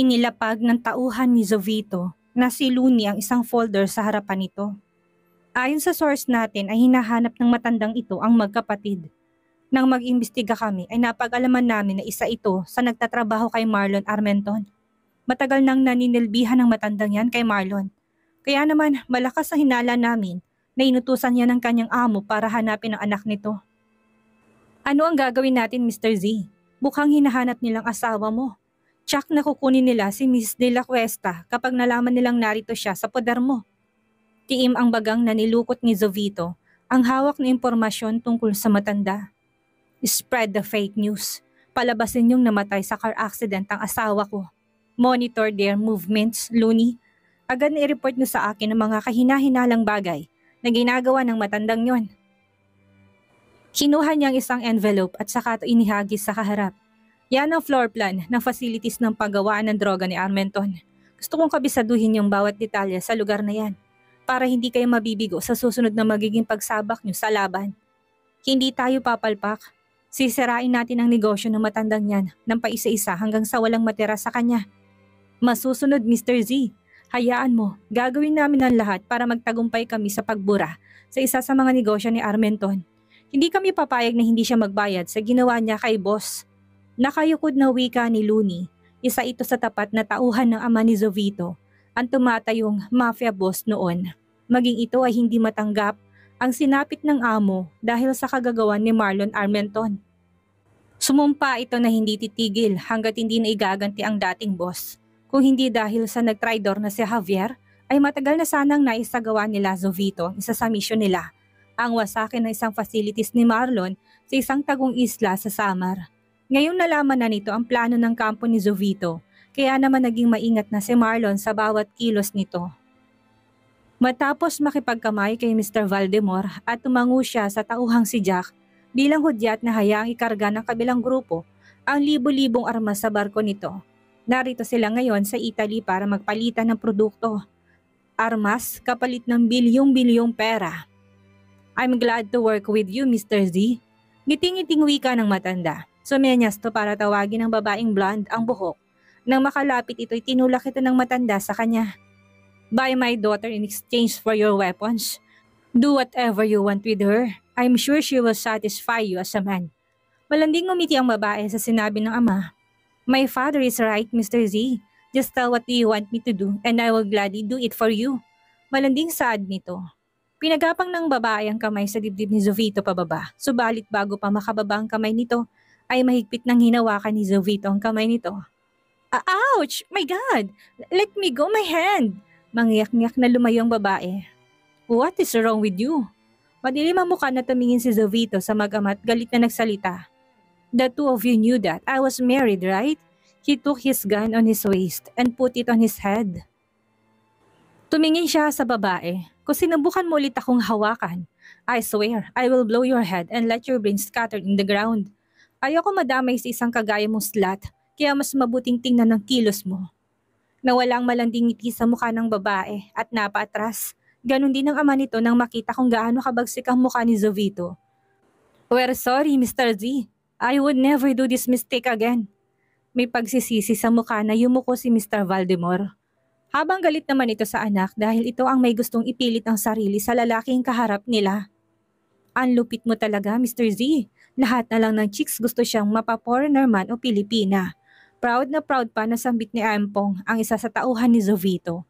Inilapag ng tauhan ni Jovito na si Looney ang isang folder sa harapan nito. Ayon sa source natin ay hinahanap ng matandang ito ang magkapatid. Nang mag-imbestiga kami ay napag-alaman namin na isa ito sa nagtatrabaho kay Marlon Armenton. Matagal nang naninilbihan ng matandang yan kay Marlon. Kaya naman malakas ang hinala namin na inutusan niya ng kanyang amo para hanapin ang anak nito. Ano ang gagawin natin, Mr. Z? Mukhang hinahanap nilang asawa mo. Tsak na kukunin nila si Miss De La Cuesta kapag nalaman nilang narito siya sa poder mo. Tiim ang bagang na nilukot ni Jovito ang hawak na impormasyon tungkol sa matanda. Spread the fake news. Palabasin yung namatay sa car accident ang asawa ko. Monitor their movements, Looney. Agad na i-report niyo sa akin ang mga kahina-hinalang bagay na ginagawa ng matandang yon. Kinuha niya ang isang envelope at saka ito inihagis sa kaharap. Yan ang floor plan ng facilities ng paggawaan ng droga ni Armenton. Gusto kong kabisaduhin yung bawat detalye sa lugar na yan para hindi kayo mabibigo sa susunod na magiging pagsabak niyo sa laban. Hindi tayo papalpak. Sisirain natin ang negosyo ng matandang yan ng paisa-isa hanggang sa walang matira sa kanya. Masusunod, Mr. Z. Hayaan mo, gagawin namin ang lahat para magtagumpay kami sa pagbura sa isa sa mga negosyo ni Armenton. Hindi kami papayag na hindi siya magbayad sa ginawa niya kay boss. Nakayukod na wika ni Looney, isa ito sa tapat na tauhan ng ama ni Jovito, ang tumatayong mafia boss noon. Maging ito ay hindi matanggap ang sinapit ng amo dahil sa kagagawan ni Marlon Armenton. Sumumpa ito na hindi titigil hanggat hindi na igaganti ang dating boss. Kung hindi dahil sa nagtraidor na si Javier, ay matagal na sanang naisagawa nila Jovito ang isa sa misyon nila, ang wasakin ng isang facilities ni Marlon sa isang tagong isla sa Samar. Ngayon nalaman na nito ang plano ng kampo ni Jovito, kaya naman naging maingat na si Marlon sa bawat kilos nito. Matapos makipagkamay kay Mr. Valdemor at tumango siya sa tauhang si Jack bilang hudyat na hayaang ikarga ng kabilang grupo ang libo-libong armas sa barko nito. Narito sila ngayon sa Italy para magpalitan ng produkto. Armas kapalit ng bilyong-bilyong pera. I'm glad to work with you, Mr. Z. Ngiting-ngiting wika ng matanda. Sumenyas to para tawagin ng babaeng blonde ang buhok. Nang makalapit ito'y tinulak ito ng matanda sa kanya. Buy my daughter in exchange for your weapons. Do whatever you want with her. I'm sure she will satisfy you as a man. Malanding ngumiti ang babae sa sinabi ng ama. My father is right, Mr. Z. Just tell what do you want me to do and I will gladly do it for you. Malanding saad nito. Pinagapang ng babae ang kamay sa dibdib ni Jovito pababa. Subalit bago pa makababa ang kamay nito, ay mahigpit ng hinawakan ni Jovito ang kamay nito. Ouch! My God! Let me go, my hand! Mangyak-ngyak na lumayo ang babae. What is wrong with you? Madilim ang mukha na tumingin si Jovito sa mag-ama at galit na nagsalita. The two of you knew that I was married, right? He took his gun on his waist and put it on his head. Tumingin siya sa babae. Kung sinubukan mo ulit akong hawakan, I swear I will blow your head and let your brains scatter in the ground. Ayoko madamay sa isang kagaya mong slut, kaya mas mabuting tingnan ng kilos mo. Nawala ang malanding ngiti sa mukha ng babae at napaatras. Ganon din ang ama nito nang makita kung gaano kabagsik ang mukha ni Jovito. We're sorry, Mr. Z. I would never do this mistake again. May pagsisisi sa mukha na yumuko si Mr. Valdemor. Habang galit naman ito sa anak dahil ito ang may gustong ipilit ang sarili sa lalaking kaharap nila. Ang lupit mo talaga, Mr. Z. Lahat na lang ng chicks gusto siyang mapa-foreigner man o Pilipina. Proud na proud pa na sambit ni Ampong ang isa sa tauhan ni Jovito.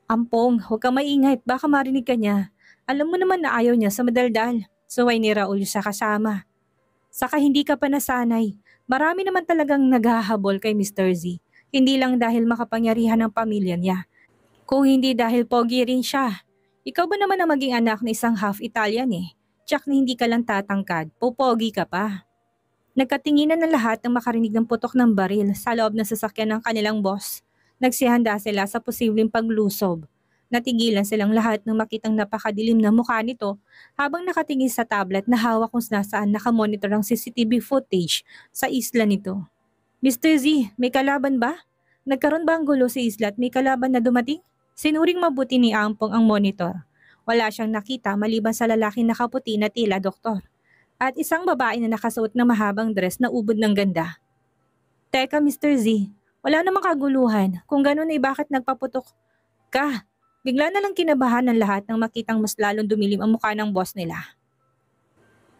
Ampong, huwag kang maingay at baka marinig ka niya. Alam mo naman na ayaw niya sa madaldal. Suway ni Raul sa kasama. Saka hindi ka pa nasanay. Marami naman talagang naghahabol kay Mr. Z. Hindi lang dahil makapangyarihan ng pamilya niya. Kung hindi dahil pogi rin siya. Ikaw ba naman ang maging anak na isang half-Italian eh? Tsak na hindi ka lang tatangkad, popogi ka pa. Nagkatinginan na lahat ng makarinig ng putok ng baril sa loob ng sasakyan ng kanilang boss. Nagsihanda sila sa posibleng paglusob. Natigilan silang lahat nang makitang napakadilim na mukha nito habang nakatingin sa tablet na hawak kung nasaan nakamonitor ang CCTV footage sa isla nito. Mr. Z, may kalaban ba? Nagkaroon ba ang gulo sa isla at may kalaban na dumating? Sinuring mabuti ni Ampong ang monitor. Wala siyang nakita maliban sa lalaking nakaputi na tila doktor. At isang babae na nakasuot ng mahabang dress na ubod ng ganda. Teka Mr. Z, Wala namang kaguluhan. Kung ganun ay bakit nagpaputok ka? Bigla na lang kinabahan ng lahat nang makitang mas lalong dumilim ang mukha ng boss nila.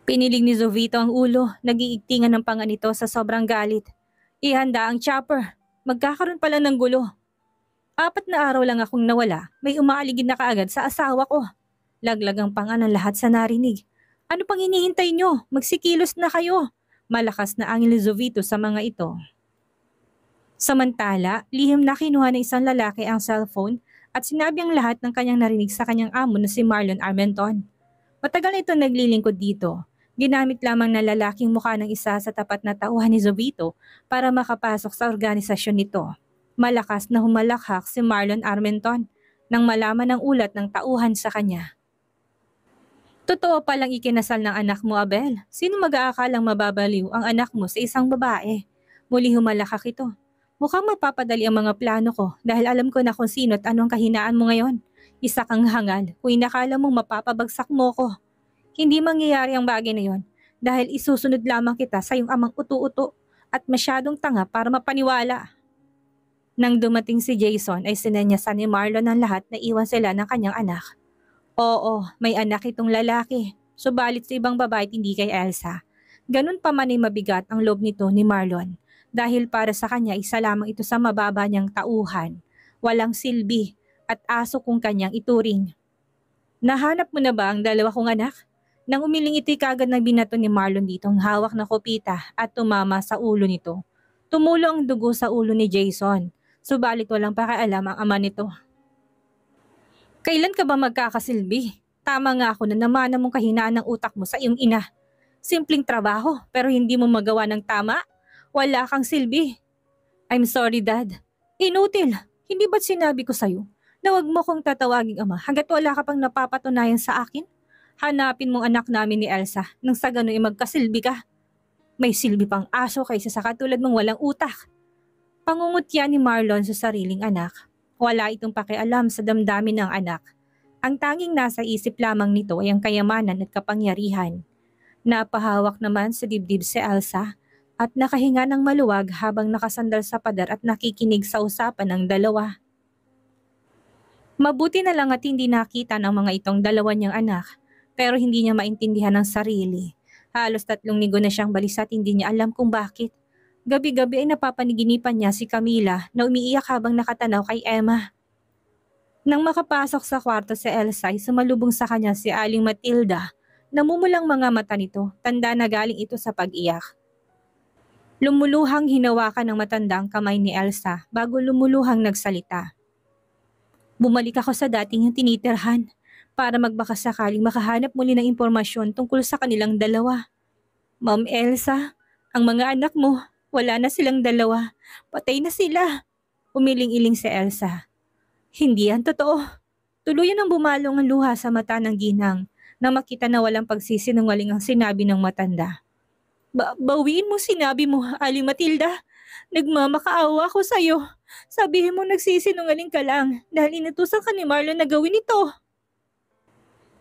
Pinilig ni Jovito ang ulo, nagiigtingan ng panga nito sa sobrang galit. Ihanda ang chopper. Magkakaroon pala ng gulo. 4 na araw lang akong nawala, may umaaligid na kaagad sa asawa ko. Laglag ang panga ng lahat sa narinig. Ano pang hinihintay nyo? Magsikilos na kayo. Malakas na angin ni Jovito sa mga ito. Samantala, lihim na kinuha ng isang lalaki ang cellphone at sinabi ang lahat ng kanyang narinig sa kanyang amo na si Marlon Armenton. Matagal na ito naglilingkod dito. Ginamit lamang ng lalaking mukha ng isa sa tapat na tauhan ni Jovito para makapasok sa organisasyon nito. Malakas na humalakhak si Marlon Armenton nang malaman ang ulat ng tauhan sa kanya. Totoo palang ikinasal ng anak mo, Abel. Sino mag-aakalang mababaliw ang anak mo sa isang babae? Muli humalakhak ito. Mukhang mapapadali ang mga plano ko dahil alam ko na kung sino at anong kahinaan mo ngayon. Isa kang hangal kung inakala mong mapapabagsak mo ko. Hindi mangyayari ang bagay na yon dahil isusunod lamang kita sa iyong amang utu-uto at masyadong tanga para mapaniwala. Nang dumating si Jason ay sinenyasan ni Marlon ng lahat na iwan sila ng kanyang anak. Oo, may anak itong lalaki, subalit sa ibang babae hindi kay Elsa. Ganun pa man ay mabigat ang loob nito ni Marlon dahil para sa kanya isa lamang ito sa mababa niyang tauhan, walang silbi at aso kung kanyang ituring. Nahanap mo na ba ang 2 kong anak? Nang umiling ito'y kagad na binato ni Marlon ditong hawak na kopita at tumama sa ulo nito. Tumulo ang dugo sa ulo ni Jason, subalit walang pakialam ang ama nito. Kailan ka ba magkakasilbi? Tama nga ako na namana mong kahinaan ng utak mo sa iyong ina. Simpleng trabaho pero hindi mo magawa ng tama? Wala kang silbi. I'm sorry, Dad. Inutil. Hindi ba't sinabi ko sa'yo na wag mo kong tatawaging ama hanggat wala ka pang napapatunayan sa akin? Hanapin mong anak namin ni Elsa nang sa gano'y magkasilbi ka. May silbi pang aso kaysa sa katulad mong walang utak. Pangungutya ni Marlon sa sariling anak. Wala itong pakialam sa damdamin ng anak. Ang tanging nasa isip lamang nito ay ang kayamanan at kapangyarihan. Napahawak naman sa dibdib si Elsa at nakahinga ng maluwag habang nakasandal sa pader at nakikinig sa usapan ng dalawa. Mabuti na lang at hindi nakita ng mga itong 2 niyang anak. Pero hindi niya maintindihan ang sarili. Halos 3 linggo na siyang balisa at hindi niya alam kung bakit. Gabi-gabi ay napapaniginipan niya si Camila na umiiyak habang nakatanaw kay Emma. Nang makapasok sa kwarto si Elsa ay sumalubong sa kanya si Aling Matilda. Namumulang mga mata nito, tanda na galing ito sa pag-iyak. Lumuluhang hinawakan ng matanda ang kamay ni Elsa bago lumuluhang nagsalita. Bumalik ako sa dating yung tinitirhan para magbaka sakaling makahanap muli ng impormasyon tungkol sa kanilang 2. Ma'am Elsa, ang mga anak mo, wala na silang 2. Patay na sila. Umiling-iling si Elsa. Hindi yan totoo. Tuluyan ang bumalong ang luha sa mata ng ginang na makita na walang pagsisinungaling ang sinabi ng matanda. Bawiin mo sinabi mo, Aling Matilda. Nagmamakaawa ko sa'yo. Sabihin mo nagsisinungaling ka lang dahil inutusan ka ni Marlon na gawin ito.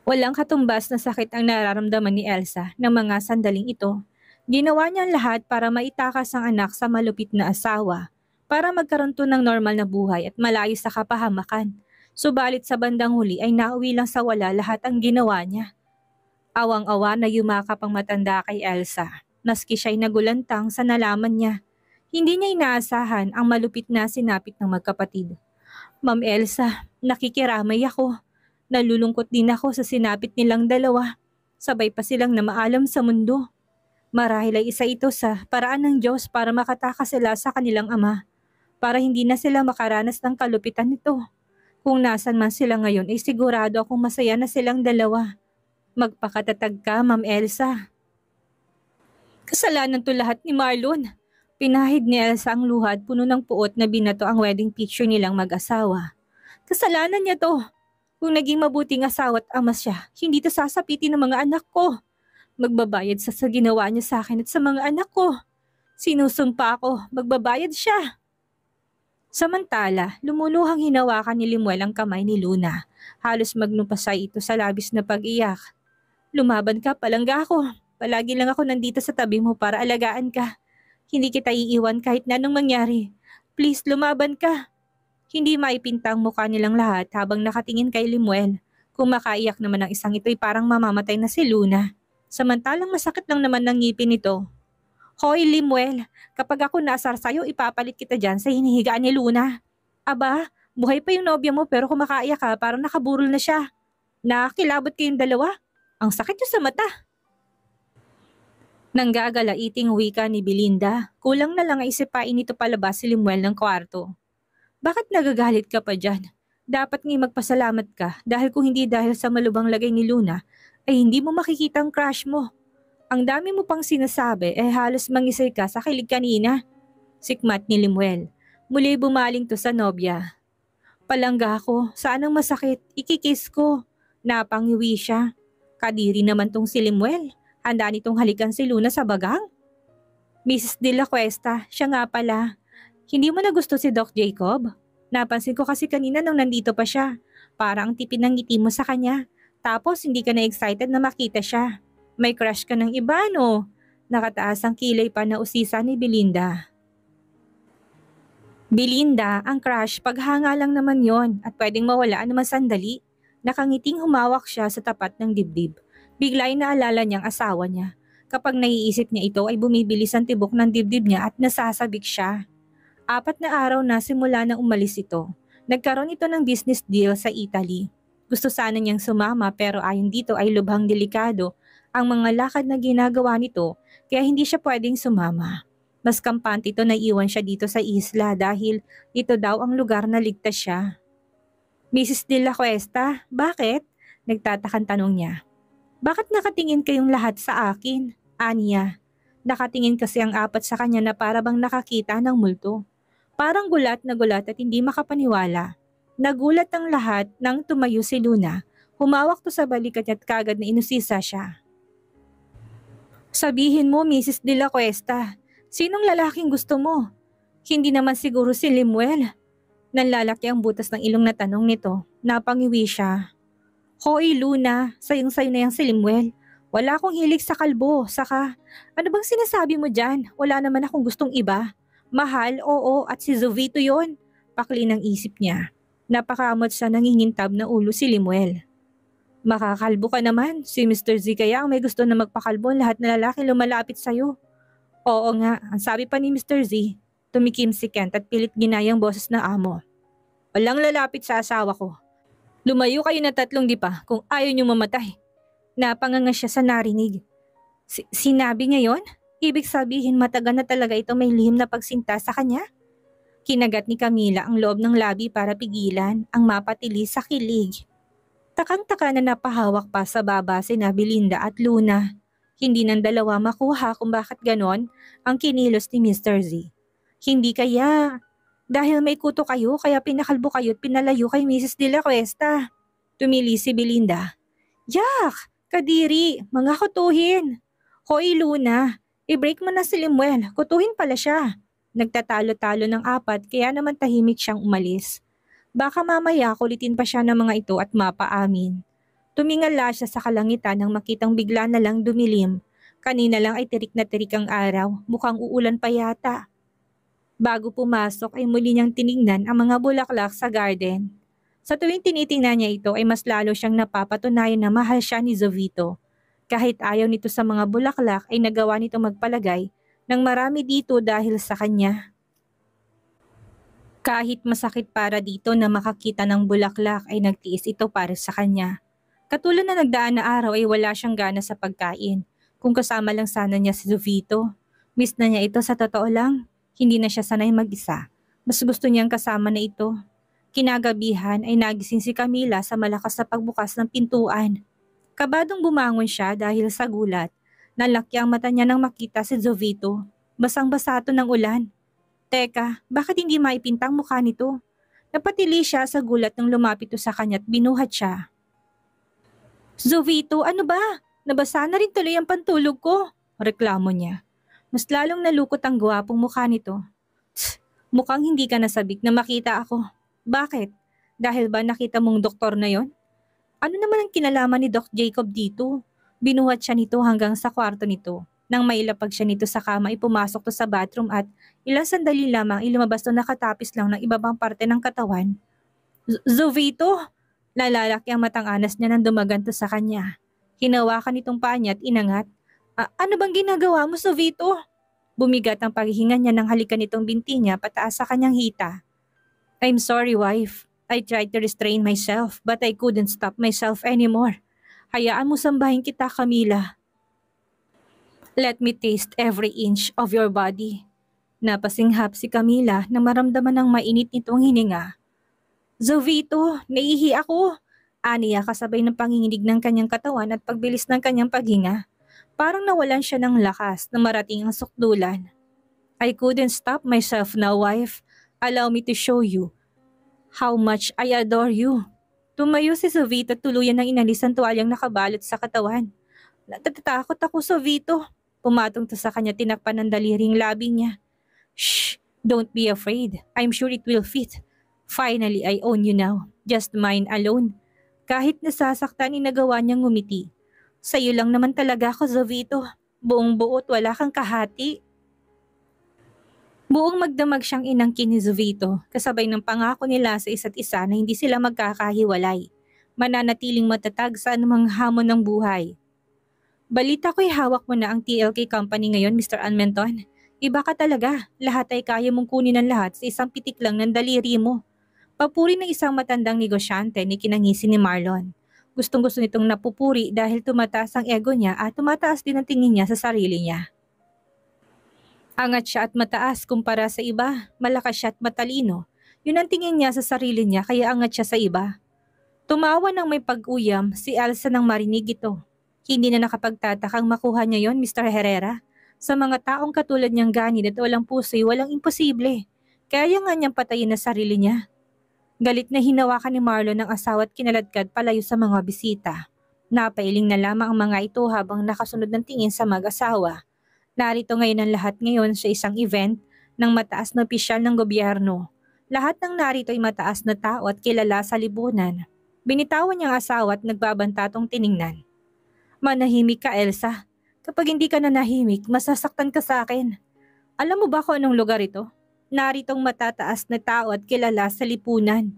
Walang katumbas na sakit ang nararamdaman ni Elsa ng mga sandaling ito. Ginawa niya ang lahat para maitakas ang anak sa malupit na asawa, para magkaroon to ng normal na buhay at malayo sa kapahamakan. Subalit sa bandang huli ay nauwi lang sa wala lahat ang ginawa niya. Awang-awa na yumakap ang matanda kay Elsa, maski siya'y nagulantang sa nalaman niya. Hindi niya inaasahan ang malupit na sinapit ng magkapatid. Ma'am Elsa, nakikiramay ako. Nalulungkot din ako sa sinapit nilang 2. Sabay pa silang namaalam sa mundo. Marahil ay isa ito sa paraan ng Diyos para makatakas sila sa kanilang ama, para hindi na sila makaranas ng kalupitan nito. Kung nasan man sila ngayon ay sigurado akong masaya na silang 2. Magpakatatag ka, Ma'am Elsa. Kasalanan to lahat ni Marlon. Pinahid ni Elsa ang luha at puno ng puot na binato ang wedding picture nilang mag-asawa. Kasalanan niya to. Kung naging mabuting asawa at ama siya, hindi to sasapitin ng mga anak ko. Magbabayad sa ginawa niya sa akin at sa mga anak ko. Sinusumpa ako, magbabayad siya. Samantala, lumuluhang hinawakan ni Limuel ang kamay ni Luna. Halos magnumpasay ito sa labis na pag-iyak. Lumaban ka, palangga ako. Palagi lang ako nandito sa tabi mo para alagaan ka. Hindi kita iiwan kahit na anong mangyari. please lumaban ka. Hindi maipinta ang mukha nilang lahat habang nakatingin kay Limuel. Kung makaiyak naman ang isang ito'y parang mamamatay na si Luna. Samantalang masakit lang naman ng ngipin nito. Hoy Limuel, kapag ako nasar sa'yo ipapalit kita dyan sa hinihigaan ni Luna. Aba, buhay pa yung nobya mo pero kumakaiyak ka parang nakaburol na siya. Nakakilabot kayong dalawa. Ang sakit niyo sa mata. Nanggagalaiting wika ni Belinda. Kulang na lang ay isipain nito palabas si Limuel ng kwarto. Bakit nagagalit ka pa dyan? Dapat nga'y magpasalamat ka dahil kung hindi dahil sa malubang lagay ni Luna, ay hindi mo makikita ang crush mo. Ang dami mo pang sinasabi halos mangisay ka sa kilig kanina. Sikmat ni Limuel. Muli bumaling to sa nobya. Palangga ako, saan ang masakit? Ikikiss ko. Napangiwi siya. Kadiri naman tong si Limuel. Handa nitong halikan si Luna sa bagang. Mrs. De La Cuesta, siya nga pala. Hindi mo na gusto si Doc Jacob? Napansin ko kasi kanina nung nandito pa siya. Parang ang tipid ng ngiti mo sa kanya. Tapos hindi ka na excited na makita siya. May crush ka ng iba, no? Nakataas ang kilay pa na usisa ni Belinda. Belinda, ang crush, paghanga lang naman yon at pwedeng mawala naman sandali. Nakangiting humawak siya sa tapat ng dibdib. Bigla ay naalala niyang asawa niya. Kapag naiisip niya ito ay bumibilis ang tibok ng dibdib niya at nasasabik siya. 4 na araw na simula nang umalis ito. Nagkaroon ito ng business deal sa Italy. Gusto sana niyang sumama pero ayon dito ay lubhang delikado ang mga lakad na ginagawa nito kaya hindi siya pwedeng sumama. Mas kampante ito na iwan siya dito sa isla dahil ito daw ang lugar na ligtas siya. Mrs. De La Cuesta, bakit? Nagtatakang tanong niya. Bakit nakatingin kayong lahat sa akin? Aniya. Nakatingin kasi ang 4 sa kanya na para bang nakakita ng multo. Parang gulat na gulat at hindi makapaniwala. Nagulat ang lahat nang tumayo si Luna. Humawak to sa balikat niya at kagad na inusisa siya. Sabihin mo, Mrs. De La Cuesta, sinong lalaking gusto mo? Hindi naman siguro si Limuel. Nanlalaki ang butas ng ilong na tanong nito. Napangiwi siya. Hoy Luna, sayong-sayo na yung si Limuel. Wala akong hilig sa kalbo, saka ano bang sinasabi mo dyan? Wala naman akong gustong iba. Mahal, oo, at si Jovito yon. Pakli ng isip niya. Napakamot siya nangingintab na ulo si Limuel. Makakalbo ka naman, si Mr. Z kaya ang may gusto na magpakalbo lahat na lalaki lumalapit sa'yo. Oo nga, ang sabi pa ni Mr. Z, tumikim si Kent at pilit ginayang boses na amo. Walang lalapit sa asawa ko. Lumayo kayo na 3 di pa kung ayaw niyo mamatay. Napanganga siya sa narinig. Sinabi niya yon? Ibig sabihin matagal na talaga ito may lihim na pagsinta sa kanya? Kinagat ni Camila ang loob ng labi para pigilan ang mapatili sa kilig. Takang-taka na napahawak pa sa baba sina Belinda at Luna. Hindi ng dalawa makuha kung bakit ganon ang kinilos ni Mr. Z. Hindi kaya. Dahil may kuto kayo kaya pinakalbo kayo at pinalayo kay Mrs. De La Cuesta. Tumili si Belinda. Yak! Kadiri! Mga kutuhin! Hoy Luna! I-break mo na si Limuel. Kutuhin pala siya. Nagtatalo-talo ng 4 kaya naman tahimik siyang umalis. Baka mamaya kulitin pa siya ng mga ito at mapaamin. Tumingala siya sa kalangitan nang makitang bigla na lang dumilim. Kanina lang ay tirik na tirik ang araw. Mukhang uulan pa yata. Bago pumasok ay muli niyang tinignan ang mga bulaklak sa garden. Sa tuwing tinitingnan niya ito ay mas lalo siyang napapatunayan na mahal siya ni Jovito. Kahit ayaw nito sa mga bulaklak ay nagawa nito magpalagay ng marami dito dahil sa kanya. Kahit masakit para dito na makakita ng bulaklak ay nagtiis ito para sa kanya. Katulad na nagdaan na araw ay wala siyang gana sa pagkain. Kung kasama lang sana niya si Jovito. Miss na niya ito sa totoo lang. Hindi na siya sanay mag-isa. Mas gusto niyang kasama na ito. Kinagabihan ay nagising si Camila sa malakas na pagbukas ng pintuan. Kabadong bumangon siya dahil sa gulat. Nalaki ang mata niya nang makita si Jovito. Basang-basa ito ng ulan. Teka, bakit hindi maipintang mukha nito? Napatili siya sa gulat nang lumapit ito sa kanya at binuhat siya. Jovito, ano ba? Nabasa na rin tuloy ang pantulog ko. Reklamo niya. Mas lalong nalukot ang gwapong mukha nito. Mukhang hindi ka nasabik na makita ako. Bakit? Dahil ba nakita mong doktor na yon? Ano naman ang kinalaman ni Doc Jacob dito? Binuhat siya nito hanggang sa kwarto nito. Nang mailapag siya nito sa kama ay pumasok to sa bathroom at ilang sandali lamang ay lumabas to nakatapis lang ng ibabang parte ng katawan. Zovito! Lalalaki ang matang anas niya nang dumaganto sa kanya. Hinawakan itong paa niya at inangat. Ano bang ginagawa mo, Zovito? Bumigat ang paghihinga niya nang halikan nitong binti niya pataas sa kanyang hita. I'm sorry, wife. I tried to restrain myself but I couldn't stop myself anymore. Hayaan mo sambahin kita, Camila. Let me taste every inch of your body. Napasinghap si Camila na maramdaman ng mainit nitong hininga. Zovito, naihi ako. Aniya kasabay ng panginginig ng kanyang katawan at pagbilis ng kanyang paghinga. Parang nawalan siya ng lakas na marating ang sukdulan. I couldn't stop myself now, wife. Allow me to show you how much I adore you. Tumayo si Zovito at tuluyan ng inalis ang tuwalyang nakabalot sa katawan. Natatakot ako, Zovito. Pumatong to sa kanya, tinakpan ng daliring labi niya. Shh! Don't be afraid. I'm sure it will fit. Finally, I own you now. Just mine alone. Kahit nasasaktan, inagawa niyang ngumiti. Sa'yo lang naman talaga ako, Zovito. Buong buot, wala kang kahati. Buong magdamag siyang inangkin ni Zovito, kasabay ng pangako nila sa isa't isa na hindi sila magkakahiwalay. Mananatiling matatag sa anumang hamon ng buhay. Balita ko'y hawak mo na ang TLK company ngayon, Mr. Almenton. Iba ka talaga. Lahat ay kaya mong kunin ng lahat sa isang pitik lang ng daliri mo. Papuri ng isang matandang negosyante ni kinangisi ni Marlon. Gustong-gusto nitong napupuri dahil tumataas ang ego niya at tumataas din ang tingin niya sa sarili niya. Angat siya at mataas kumpara sa iba. Malakas siya at matalino. Yun ang tingin niya sa sarili niya kaya angat siya sa iba. Tumawa ng may pag-uyam si Elsa nang marinig ito. Hindi na nakapagtatakang makuha niya yon, Mr. Herrera. Sa mga taong katulad niyang ganid at walang puso'y walang imposible. Kaya nga niyang patayin na sarili niya. Galit na hinawakan ni Marlon ang asawa at kinaladkad palayo sa mga bisita. Napailing na lamang ang mga ito habang nakasunod ng tingin sa mag-asawa. Narito ngayon ang lahat ngayon sa isang event ng mataas na opisyal ng gobyerno. Lahat ng narito ay mataas na tao at kilala sa lipunan. Binitawan niyang asawa at nagbabantatong tiningnan. Manahimik ka, Elsa. Kapag hindi ka nanahimik, masasaktan ka sa akin. Alam mo ba kung anong lugar ito? Naritong matataas na tao at kilala sa lipunan.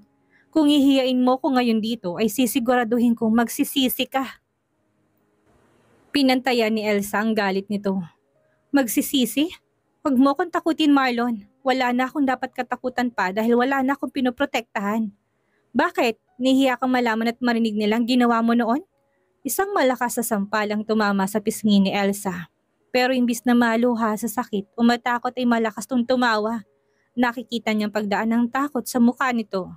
Kung ihiyain mo ko ngayon dito ay sisiguraduhin kong magsisisi ka. Pinantayan ni Elsa ang galit nito. Magsisisi? Huwag mo kong takutin, Marlon. Wala na akong dapat katakutan pa dahil wala na akong pinoprotektahan. Bakit? Nahihiya kang malaman at marinig nilang ginawa mo noon? Isang malakas na sampalang tumama sa pisngi ni Elsa. Pero imbis na maluha sa sakit o matakot ay malakas tong tumawa. Nakikita niyang pagdaan ng takot sa mukha nito.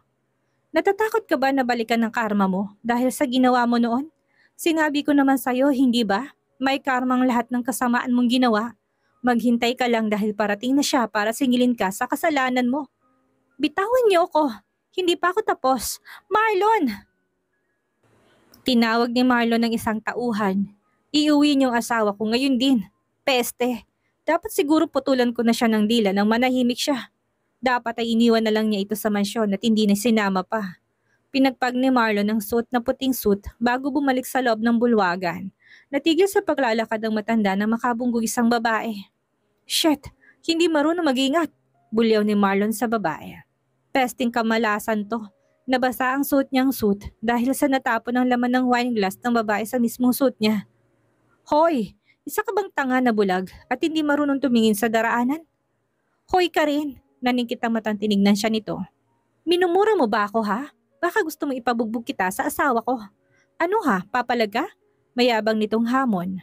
Natatakot ka ba na balikan ng karma mo dahil sa ginawa mo noon? Sinabi ko naman sa'yo, hindi ba? May karmang lahat ng kasamaan mong ginawa. Maghintay ka lang dahil parating na siya para singilin ka sa kasalanan mo. Bitawan niyo ako. Hindi pa ako tapos. Marlon! Tinawag ni Marlon ng isang tauhan. Iuwi niyong asawa ko ngayon din. Peste. Dapat siguro putulan ko na siya ng dila nang manahimik siya. Dapat ay iniwan na lang niya ito sa mansyon at hindi na sinama pa. Pinagpag ni Marlon ang suot na puting suit bago bumalik sa loob ng bulwagan. Natigil sa paglalakad ang matanda na makabunggog isang babae. Shit! Hindi marunong mag-ingat! Bulyaw ni Marlon sa babae. Pesting kamalasan to. Nabasa ang suit niyang suit dahil sa natapon ng laman ng wine glass ng babae sa mismong suit niya. Hoy! Isa ka bang tanga na bulag at hindi marunong tumingin sa daraanan? Hoy ka rin! Naningkit ang matang tinignan siya nito. Minumura mo ba ako ha? Baka gusto mo ipabugbog kita sa asawa ko. Ano ha? Papalag ka? Mayabang nitong hamon.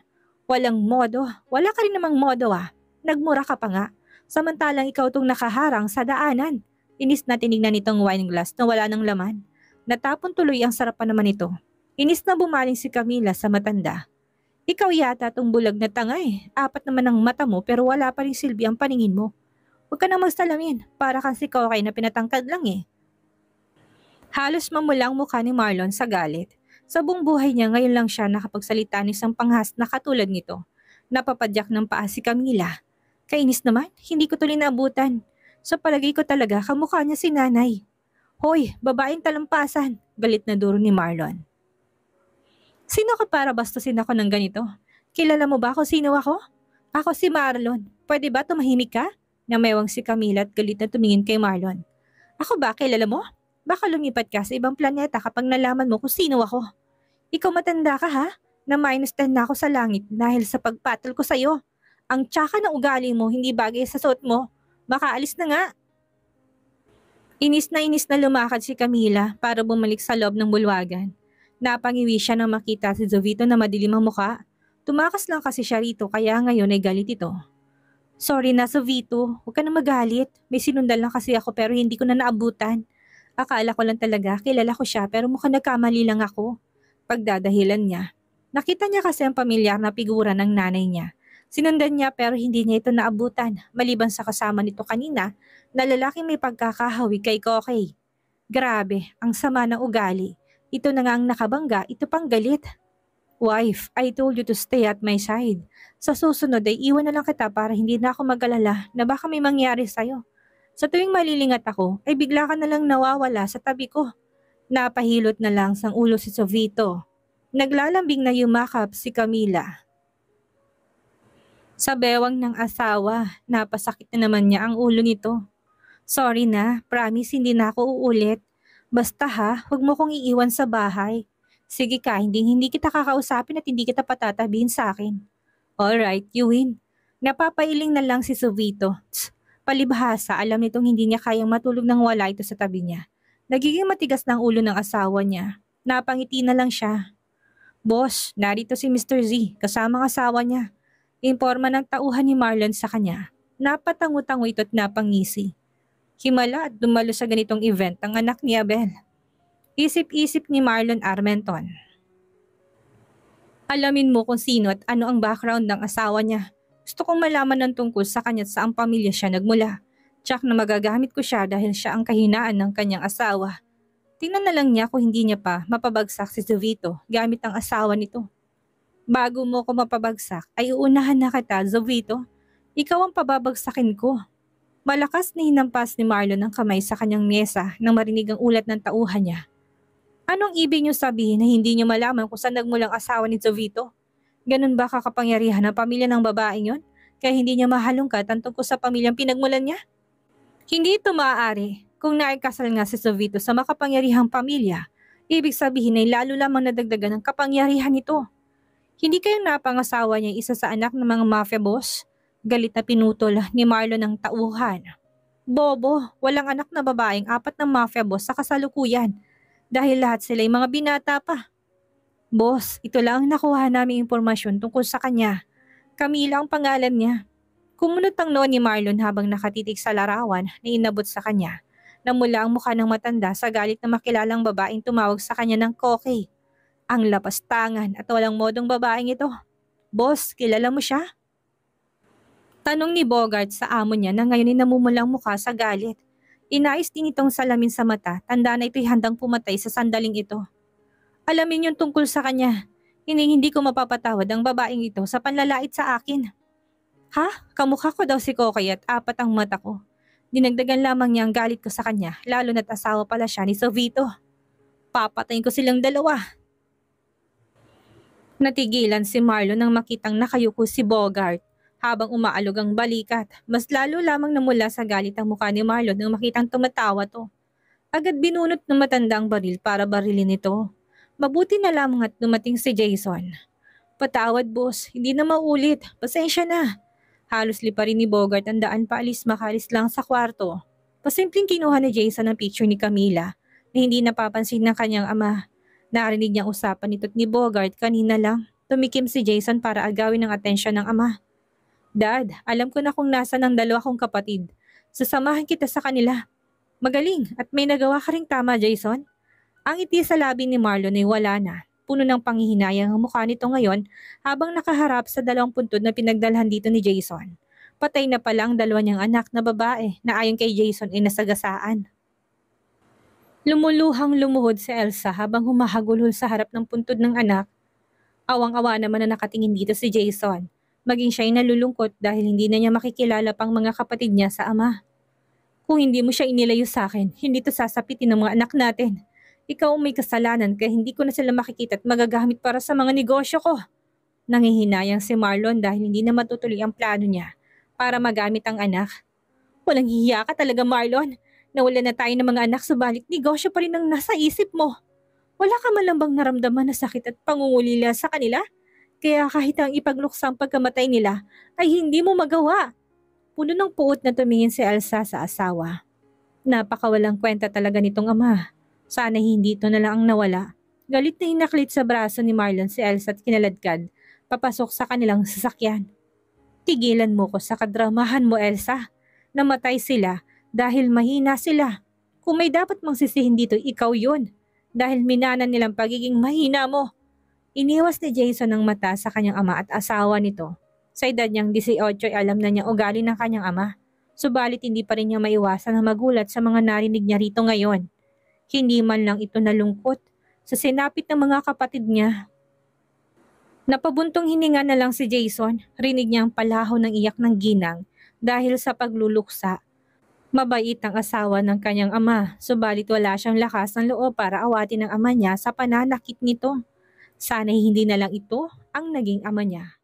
Walang modo. Wala ka rin namang modo ah. Nagmura ka pa nga. Samantalang ikaw tong nakaharang sa daanan. Inis na tinignan nitong wine glass na wala ng laman. Natapon tuloy ang sarapan naman ito. Inis na bumaling si Camila sa matanda. Ikaw yata tong bulag na tanga eh. Apat naman ang mata mo pero wala pa rin silbi ang paningin mo. Huwag ka nang magsalamin. Para kang si Kokay na pinatangkad lang eh. Halos mamulang mukha ni Marlon sa galit. Sa buong buhay niya ngayon lang siya nakapagsalita ng isang panghas na katulad nito. Napapadyak ng paa si Camila. Kainis naman, hindi ko tuloy naabutan. Sa palagay ko talaga, kamukha niya si nanay. Hoy, babaeng talampasan, galit na duro ni Marlon. Sino ka para bastusin ako ng ganito? Kilala mo ba kung sino ako? Ako si Marlon. Pwede ba tumahimik ka? Namewang si Camila at galit na tumingin kay Marlon. Ako ba, kilala mo? Baka lumipat ka sa ibang planeta kapag nalaman mo kung sino ako. Ikaw matanda ka ha? Na -10 na ako sa langit dahil sa pagpatol ko sa'yo. Ang tsaka ng ugali mo hindi bagay sa suot mo. Makaalis na nga. Inis na lumakad si Camila para bumalik sa loob ng bulwagan. Napangiwi siya nang makita si Jovito na madilim ang muka. Tumakas lang kasi siya rito kaya ngayon ay galit ito. Sorry na Jovito, huwag ka na magalit. May sinundan lang kasi ako pero hindi ko na naabutan. Akala ko lang talaga kilala ko siya pero mukhang nagkamali lang ako. Pagdadahilan niya. Nakita niya kasi ang pamilyar na figura ng nanay niya. Sinundan niya pero hindi niya ito naabutan maliban sa kasama nito kanina na lalaking may pagkakahawi kay Kokey. Grabe, ang sama ng ugali. Ito na nga ang nakabangga, ito pang galit. Wife, I told you to stay at my side. Sa susunod ay iwan na lang kita para hindi na ako mag-alala na baka may mangyari sa'yo. Sa tuwing malilingat ako, ay bigla ka na lang nawawala sa tabi ko. Napahilot na lang sang ulo si Jovito. Naglalambing na yumakap si Camila. Sa bewang ng asawa, napasakit na naman niya ang ulo nito. Sorry na, promise hindi na ako uulit. Basta ha, huwag mo kong iiwan sa bahay. Sige ka, hindi kita kakausapin at hindi kita patatabihin sa akin. Alright, you win. Napapailing na lang si Jovito. Palibhasa, alam nitong hindi niya kayang matulog nang wala ito sa tabi niya. Nagiging matigas ng ulo ng asawa niya. Napangiti na lang siya. Boss, narito si Mr. Z, kasama ang asawa niya. Imporma ng tauhan ni Marlon sa kanya. Napatango-tango ito at napangisi. Himala at dumalo sa ganitong event ang anak ni Abel. Isip-isip ni Marlon Armenton. Alamin mo kung sino at ano ang background ng asawa niya. Gusto kong malaman ng tungkol sa kanya at saang pamilya siya nagmula. Tsak na magagamit ko siya dahil siya ang kahinaan ng kanyang asawa. Tingnan na lang niya kung hindi niya pa mapabagsak si Jovito gamit ang asawa nito. Bago mo ko mapabagsak ay uunahan na kita, Jovito. Ikaw ang pababagsakin ko. Malakas na hinampas ni Marlon ang kamay sa kanyang mesa nang marinig ang ulat ng tauhan niya. Anong ibig niyo sabihin na hindi niyo malaman kung saan nagmulang asawa ni Jovito? Ganun ba kakapangyarihan ang pamilya ng babaeng yon? Kaya hindi niya mahalungkat ang tungkol sa pamilyang pinagmulan niya? Hindi ito maaari. Kung naikasal nga si Jovito sa makapangyarihang pamilya, ibig sabihin ay lalo lamang nadagdagan ng kapangyarihan nito. Hindi kayong napangasawa niya isa sa anak ng mga mafia boss? Galit na pinutol ni Marlon ng tauhan. Bobo, walang anak na babaeng 4 ng mafia boss sa kasalukuyan. Dahil lahat sila'y mga binata pa. Boss, ito lang ang nakuha naming impormasyon tungkol sa kanya. Camila ang pangalan niya. Kumunot ang noon ni Marlon habang nakatitig sa larawan na inabot sa kanya. Namula ang mukha ng matanda sa galit na makilalang babaeng tumawag sa kanya ng Kokey. Ang lapastangan at walang modong babaeng ito. Boss, kilala mo siya? Tanong ni Bogart sa amo niya na ngayon ay namumulang mukha sa galit. Inais din itong salamin sa mata, tanda na ito'y handang pumatay sa sandaling ito. Alamin yung tungkol sa kanya. Hindi ko mapapatawad ang babaeng ito sa panlalait sa akin. Ha? Kamukha ko daw si Kokey at 4 ang mata ko. Dinagdagan lamang niya ang galit ko sa kanya, lalo na't asawa pala siya ni Jovito. Papatayin ko silang dalawa. Natigilan si Marlon nang makitang nakayuko si Bogart. Habang umaalog ang balikat, mas lalo lamang namula sa galit ang mukha ni Marlon nang makitang tumatawa to. Agad binunot ng matanda ang baril para barilin ito. Mabuti na lamang at dumating si Jason. Patawad boss, hindi na maulit, pasensya na. Halos liparin ni Bogart ang daan paalis makalis lang sa kwarto. Pasimpleng kinuha ni Jason ang picture ni Camila na hindi napapansin ng kanyang ama. Narinig niyang usapan nito't ni Bogart kanina lang. Tumikim si Jason para agawin ang atensyon ng ama. Dad, alam ko na kung nasa ng 2 kong kapatid. Sasamahan kita sa kanila. Magaling at may nagawa ka ring tama, Jason. Ang ngiti sa labi ni Marlon ay wala na. Puno ng panghihinayang ang mukha nito ngayon habang nakaharap sa 2 puntod na pinagdalhan dito ni Jason. Patay na pala ang 2 niyang anak na babae na ayon kay Jason ay nasagasaan. Lumuluhang lumuhod si Elsa habang humahagulhol sa harap ng puntod ng anak. Awang-awa naman na nakatingin dito si Jason. Maging siya'y nalulungkot dahil hindi na niya makikilala pang mga kapatid niya sa ama. Kung hindi mo siya inilayo sa akin, hindi to sasapitin ng mga anak natin. Ikaw ang may kasalanan kaya hindi ko na sila makikita at magagamit para sa mga negosyo ko. Nangihinayang si Marlon dahil hindi na matutuloy ang plano niya para magamit ang anak. Walang hiya ka talaga, Marlon. Nawala na tayo ng mga anak subalit negosyo pa rin ang nasa isip mo. Wala ka man lang bang naramdaman na sakit at pangungulila sa kanila? Kaya kahit ang ipagluksa ang pagkamatay nila ay hindi mo magawa. Puno ng puot na tumingin si Elsa sa asawa. Napakawalang kwenta talaga nitong ama. Sana hindi ito na lang ang nawala. Galit na hinaklit sa braso ni Marlon si Elsa at kinaladkad, papasok sa kanilang sasakyan. Tigilan mo ko sa kadramahan mo, Elsa. Namatay sila dahil mahina sila. Kung may dapat mang sisihin dito, ikaw yun. Dahil minanan nilang pagiging mahina mo. Iniwas ni Jason ang mata sa kanyang ama at asawa nito. Sa edad niyang 18 ay alam na niya ugali ng kanyang ama. Subalit hindi pa rin niya maiwasan na magulat sa mga narinig niya rito ngayon. Hindi man lang ito nalungkot sa sinapit ng mga kapatid niya. Napabuntong hininga na lang si Jason, rinig niya ang palaho ng iyak ng ginang dahil sa pagluluksa. Mabait ang asawa ng kanyang ama, subalit wala siyang lakas ng loob para awatin ang ama niya sa pananakit nito. Sana'y hindi na lang ito ang naging ama niya.